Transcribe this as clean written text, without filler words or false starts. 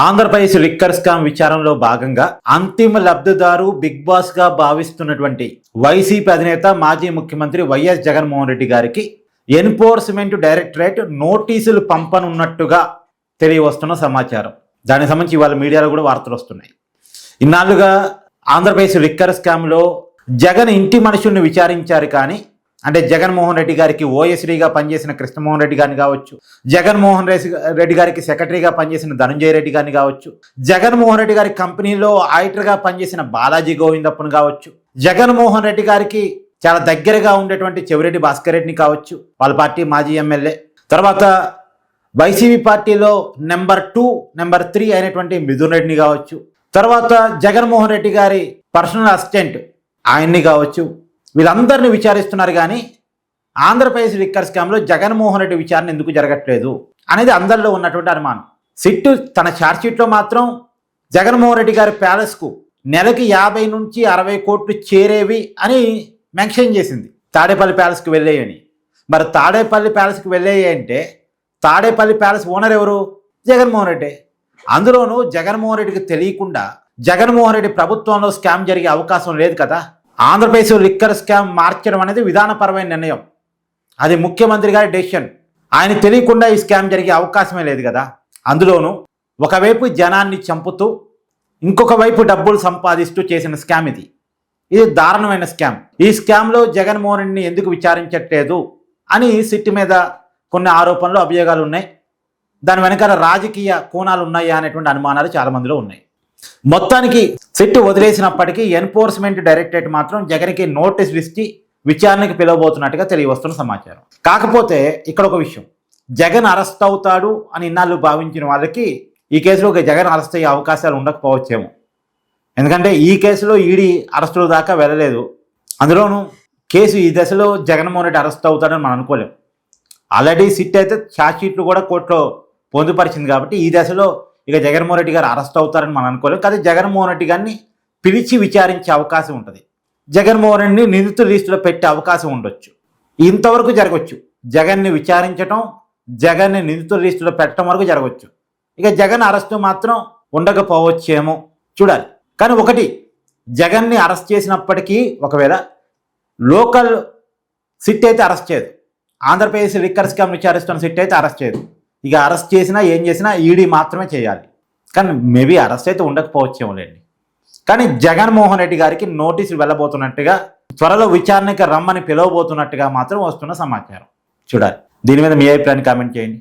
Andhra Pradesh liquor scam విచారణలో భాగంగా అంతిమ లబ్ధిదారు బిగ్ బాస్ గా భావిస్తున్నటువంటి వైసీపీ అధినేత మాజీ ముఖ్యమంత్రి వైఎస్ జగన్మోహన్ రెడ్డి గారికి ఎన్ఫోర్స్మెంట్ డైరెక్టరేట్ నోటీసులు పంపనున్నట్టుగా తెలియవస్తున్న సమాచారం. దానికి సంబంధించి ఇవాళ మీడియాలో కూడా వార్తలు వస్తున్నాయి. ఇన్నాళ్లుగా ఆంధ్రప్రదేశ్ లిక్కర్ స్కామ్లో జగన్ ఇంటి మనుషుల్ని విచారించారు, కానీ అంటే జగన్మోహన్ రెడ్డి గారికి ఓఎస్డీగా పనిచేసిన కృష్ణమోహన్ రెడ్డి గారిని కావచ్చు, జగన్మోహన్ రెడ్డి గారికి సెక్రటరీగా పనిచేసిన ధనంజయ రెడ్డి గారిని కావచ్చు, జగన్మోహన్ రెడ్డి గారి కంపెనీలో ఆడిటర్గా పనిచేసిన బాలాజీ గోవిందప్పను కావచ్చు, జగన్మోహన్ రెడ్డి గారికి చాలా దగ్గరగా ఉండేటువంటి చెవిరెడ్డి భాస్కర్ రెడ్డిని కావచ్చు, వాళ్ళ పార్టీ మాజీ ఎమ్మెల్యే, తర్వాత వైసీపీ పార్టీలో నెంబర్ 2, నెంబర్ 3 అయినటువంటి మిథున్ రెడ్డిని కావచ్చు, తర్వాత జగన్మోహన్ రెడ్డి గారి పర్సనల్ అసిస్టెంట్ ఆయన్ని కావచ్చు, వీళ్ళందరినీ విచారిస్తున్నారు. కానీ ఆంధ్రప్రదేశ్ లిక్కర్ స్కామ్లో జగన్మోహన్ రెడ్డి విచారణ ఎందుకు జరగట్లేదు అనేది అందరిలో ఉన్నటువంటి అనుమానం. సిట్టు తన ఛార్జ్షీట్లో మాత్రం జగన్మోహన్ రెడ్డి గారి ప్యాలెస్కు నెలకి 50 నుంచి 60 కోట్లు చేరేవి అని మెన్షన్ చేసింది, తాడేపల్లి ప్యాలెస్కి వెళ్ళేయని. మరి తాడేపల్లి ప్యాలెస్కి వెళ్ళేయి అంటే తాడేపల్లి ప్యాలెస్ ఓనర్ ఎవరు? జగన్మోహన్ రెడ్డి. అందులోనూ జగన్మోహన్ రెడ్డికి తెలియకుండా జగన్మోహన్ రెడ్డి ప్రభుత్వంలో స్కామ్ జరిగే అవకాశం లేదు కదా. ఆంధ్రప్రదేశ్ లిక్కర్ స్కామ్ మార్చడం అనేది విధానపరమైన నిర్ణయం, అది ముఖ్యమంత్రి గారి డెసిషన్. ఆయన తెలియకుండా ఈ స్కామ్ జరిగే అవకాశమే లేదు కదా. అందులోనూ ఒకవైపు జనాన్ని చంపుతూ ఇంకొక వైపు డబ్బులు సంపాదిస్తూ చేసిన స్కామ్ ఇది దారుణమైన స్కామ్. ఈ స్కామ్లో జగన్మోహన్ రెడ్డిని ఎందుకు విచారించట్లేదు అని సిట్ మీద కొన్ని ఆరోపణలు, అభియోగాలు ఉన్నాయి. దాని వెనకాల రాజకీయ కోణాలు ఉన్నాయా అనేటువంటి అనుమానాలు చాలామందిలో ఉన్నాయి. మొత్తానికి సిట్ వదిలేసినప్పటికీ ఎన్ఫోర్స్మెంట్ డైరెక్టరేట్ మాత్రం జగన్కి నోటీసులు ఇచ్చి విచారణకి పిలవబోతున్నట్టుగా తెలియవస్తున్న సమాచారం. కాకపోతే ఇక్కడ ఒక విషయం, జగన్ అరెస్ట్ అవుతాడు అని ఇన్నాళ్ళు భావించిన వాళ్ళకి ఈ కేసులో జగన్ అరెస్ట్ అయ్యే అవకాశాలు ఉండకపోవచ్చేమో. ఎందుకంటే ఈ కేసులో ఈడీ అరెస్టుల దాకా వెళ్ళలేదు. అందులోనూ కేసు ఈ దశలో జగన్మోహన్ రెడ్డి అరెస్ట్ అవుతాడని మనం అనుకోలేం. ఆల్రెడీ సిట్ అయితే ఛార్జ్షీట్లు కూడా కోర్టులో పొందుపరిచింది కాబట్టి ఈ దశలో ఇక జగన్మోహన్ రెడ్డి గారు అరెస్ట్ అవుతారని మనం అనుకోలేం. కానీ జగన్మోహన్ రెడ్డి గారిని పిలిచి విచారించే అవకాశం ఉంటుంది, జగన్మోహన్ రెడ్డిని నిందితుల లిస్టులో పెట్టే అవకాశం ఉండొచ్చు. ఇంతవరకు జరగవచ్చు, జగన్ని విచారించడం, జగన్ని నిందితుల లిస్టులో పెట్టడం వరకు జరగవచ్చు. ఇక జగన్ అరెస్టు మాత్రం ఉండకపోవచ్చేమో, చూడాలి. కానీ ఒకటి, జగన్ని అరెస్ట్ చేసినప్పటికీ ఒకవేళ లోకల్ సిట్ అయితే అరెస్ట్ చేయదు, ఆంధ్రప్రదేశ్ లిక్కర్ స్కామ్ విచారిస్తున్న సిట్ అయితే అరెస్ట్ చేయదు. ఇక అరెస్ట్ చేసినా ఏం చేసినా ఈడీ మాత్రమే చేయాలి. కానీ మేబీ అరెస్ట్ అయితే ఉండకపోవచ్చేమోలేండి. కానీ జగన్మోహన్ రెడ్డి గారికి నోటీసులు వెళ్ళబోతున్నట్టుగా, త్వరలో విచారణకి రమ్మని పిలవబోతున్నట్టుగా మాత్రం వస్తున్న సమాచారం. చూడాలి. దీని మీద మీ అభిప్రాయాన్ని కామెంట్ చేయండి.